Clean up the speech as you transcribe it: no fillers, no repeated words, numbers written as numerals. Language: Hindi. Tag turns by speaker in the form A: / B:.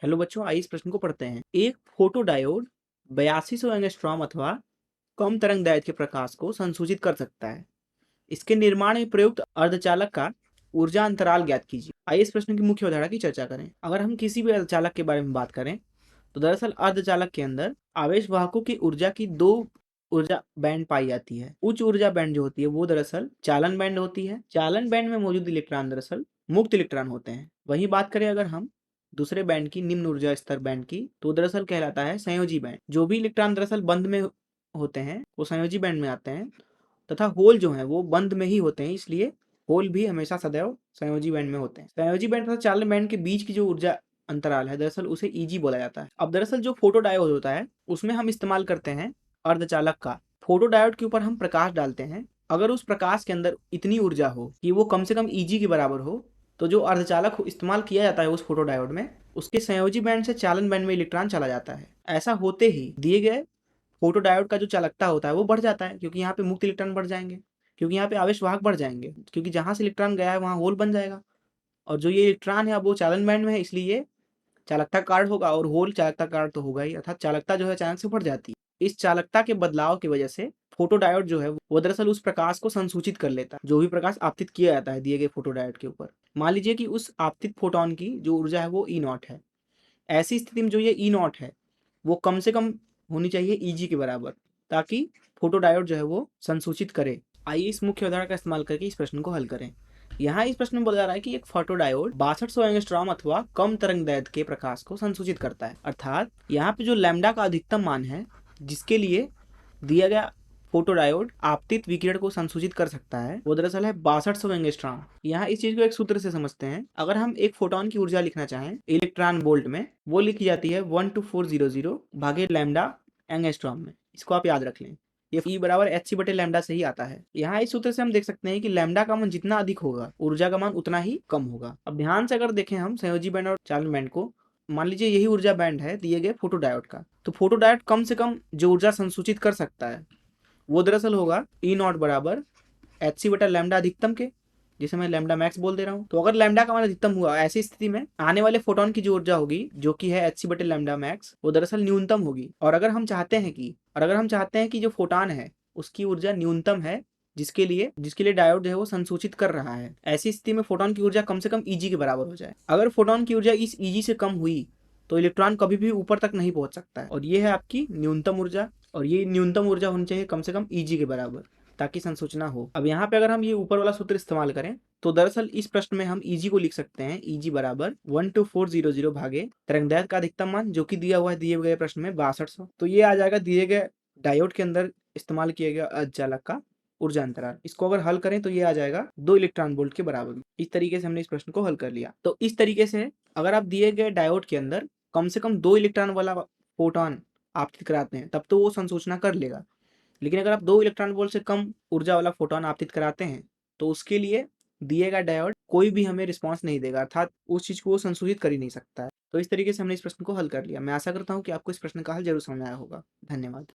A: हेलो बच्चों, आइए इस प्रश्न को पढ़ते हैं। एक फोटोडायोड 8200 एंगस्ट्रॉम अथवा कम तरंगदैर्घ्य के प्रकाश को संसूचित कर सकता है। इसके निर्माण में प्रयुक्त अर्धचालक का ऊर्जा अंतराल ज्ञात कीजिए। आइए इस प्रश्न की मुख्य अवधारणा की चर्चा करें। अगर हम किसी भी अर्धचालक के बारे में बात करें तो दरअसल अर्धचालक के अंदर आवेश वाहकों की ऊर्जा की दो ऊर्जा बैंड पाई जाती है। उच्च ऊर्जा बैंड जो होती है वो दरअसल चालन बैंड होती है। चालन बैंड में मौजूद इलेक्ट्रॉन दरअसल मुक्त इलेक्ट्रॉन होते हैं। वहीं बात करें अगर हम दूसरे बैंड की, निम्न ऊर्जा स्तर बैंड की, तो दरअसल कहलाता है संयोजी बैंड। जो भी इलेक्ट्रॉन दरअसल बंद में होते हैं वो संयोजी बैंड में आते हैं, तथा होल जो है वो बंद में ही होते हैं, इसलिए होल भी हमेशा सदैव संयोजी बैंड में होते हैं। संयोजी बैंड तथा चालन बैंड के बीच की जो ऊर्जा अंतराल है दरअसल उसे ईजी बोला जाता है। अब दरअसल जो फोटो डायोड होता है उसमें हम इस्तेमाल करते हैं अर्धचालक का। फोटो डायोड के ऊपर हम प्रकाश डालते हैं। अगर उस प्रकाश के अंदर इतनी ऊर्जा हो कि वो कम से कम ईजी के बराबर हो, तो जो अर्धचालक इस्तेमाल किया जाता है उस फोटो डायोड में, उसके संयोजी बैंड से चालन बैंड में इलेक्ट्रॉन चला जाता है। ऐसा होते ही दिए गए फोटो डायोड का जो चालकता होता है वो बढ़ जाता है, क्योंकि यहाँ पे मुक्त इलेक्ट्रॉन बढ़ जाएंगे, क्योंकि यहाँ पे आवेश वाहक बढ़ जाएंगे, क्योंकि जहां से इलेक्ट्रॉन गया है वहां होल बन जाएगा। और जो ये इलेक्ट्रॉन है वो चालन बैंड में है, इसलिए चालकता कार्ड होगा, और होल चालकता कार्ड तो होगा ही, अर्थात चालकता जो है अचानक से बढ़ जाती है। इस चालकता के बदलाव की वजह से फोटो डायोड जो है वो दरअसल उस प्रकाश को संसूचित कर लेता है, जो भी प्रकाश आपतित किया जाता है दिए गए फोटो डायोड के ऊपर। मान लीजिए कि उस आपतित फोटोन की जो ऊर्जा है वो ई नॉट है। ऐसी स्थिति में जो ये ई नॉट है वो कम से कम होनी चाहिए ईजी के बराबर, ताकि फोटो डायोड जो है वो संसूचित करे। आइए इस मुख्य उदाहरण का इस्तेमाल करके इस प्रश्न को हल करें। यहाँ इस प्रश्न में बोला जा रहा है कि एक फोटोडायोड 6200 एंगस्ट्रॉम अथवा कम तरंगदैर्घ्य के प्रकाश को संसूचित करता है। अर्थात यहाँ पे जो लैम्डा का अधिकतम मान है जिसके लिए दिया गया फोटोडायोड आपतित विकिरण को संसूचित कर सकता है, वो दरअसल है 6200 एंगस्ट्रॉम। यहाँ इस चीज को एक सूत्र से समझते हैं। अगर हम एक फोटोन की ऊर्जा लिखना चाहें इलेक्ट्रॉन वोल्ट में, वो लिखी जाती है 12400 भागे लैम्डा एंगस्ट्रॉम में। इसको आप याद रख लें। ये E बराबर एच सी बटे लैम्डा से ही आता है। यहाँ इस सूत्र से हम देख सकते हैं कि लैम्डा का मान जितना अधिक होगा ऊर्जा का मान उतना ही कम होगा। अब ध्यान से अगर देखें हम संयोजी बैंड और चालन बैंड को, मान लीजिए यही ऊर्जा बैंड है दिए गए फोटो डायोड का, तो फोटो डायोड कम से कम जो ऊर्जा संसूचित कर सकता है वो दरअसल होगा ई नॉट बराबर एच सी बटा लैम्डा अधिकतम के, जिसे मैं लैम्डा मैक्स बोल दे रहा हूँ। तो अगर लैम्डा का मान अधिकतम हुआ, ऐसी स्थिति में आने वाले फोटोन की जो ऊर्जा होगी जो कि है एच सी बटे लैम्डा मैक्स, वो दरअसल न्यूनतम होगी। और अगर हम चाहते हैं कि जो फोटोन है उसकी ऊर्जा न्यूनतम है, जिसके लिए डायोड जो है वो संसूचित कर रहा है, ऐसी स्थिति में फोटोन की ऊर्जा कम से कम ईजी के बराबर हो जाए। अगर फोटोन की ऊर्जा इस ईजी से कम हुई तो इलेक्ट्रॉन कभी भी ऊपर तक नहीं पहुंच सकता है, और ये है आपकी न्यूनतम ऊर्जा। और ये न्यूनतम ऊर्जा होनी चाहिए कम से कम ईजी के बराबर, ताकि संसूचना हो। अब यहाँ पे अगर हम ये ऊपर वाला सूत्र इस्तेमाल करें तो दरअसल इस प्रश्न में हम ईजी को लिख सकते हैं। ईजी बराबर 12400 भागे तरंगदैर्घ्य का अधिकतम मान, जो कि दिया हुआ है दिए गए प्रश्न में 6200। तो ये आ जाएगा दिए गए डायोड के अंदर इस्तेमाल किया गया अर्धचालक का ऊर्जा अंतराल। इसको अगर हल करें तो ये आ जाएगा 2 इलेक्ट्रॉन वोल्ट के बराबर। इस तरीके से हमने इस प्रश्न को हल कर लिया। तो इस तरीके से अगर आप दिए गए डायोड के अंदर कम से कम 2 इलेक्ट्रॉन वाला फोटोन आपतित कराते हैं तब तो वो संसूचना कर लेगा। लेकिन अगर आप 2 इलेक्ट्रॉन वोल्ट से कम ऊर्जा वाला फोटोन आपतित कराते हैं तो उसके लिए दिए गए डायोड कोई भी हमें रिस्पॉन्स नहीं देगा, अर्थात उस चीज को वो संशोधित कर ही नहीं सकता है। तो इस तरीके से हमने इस प्रश्न को हल कर लिया। मैं आशा करता हूँ कि आपको इस प्रश्न का हल जरूर समझ आया होगा। धन्यवाद।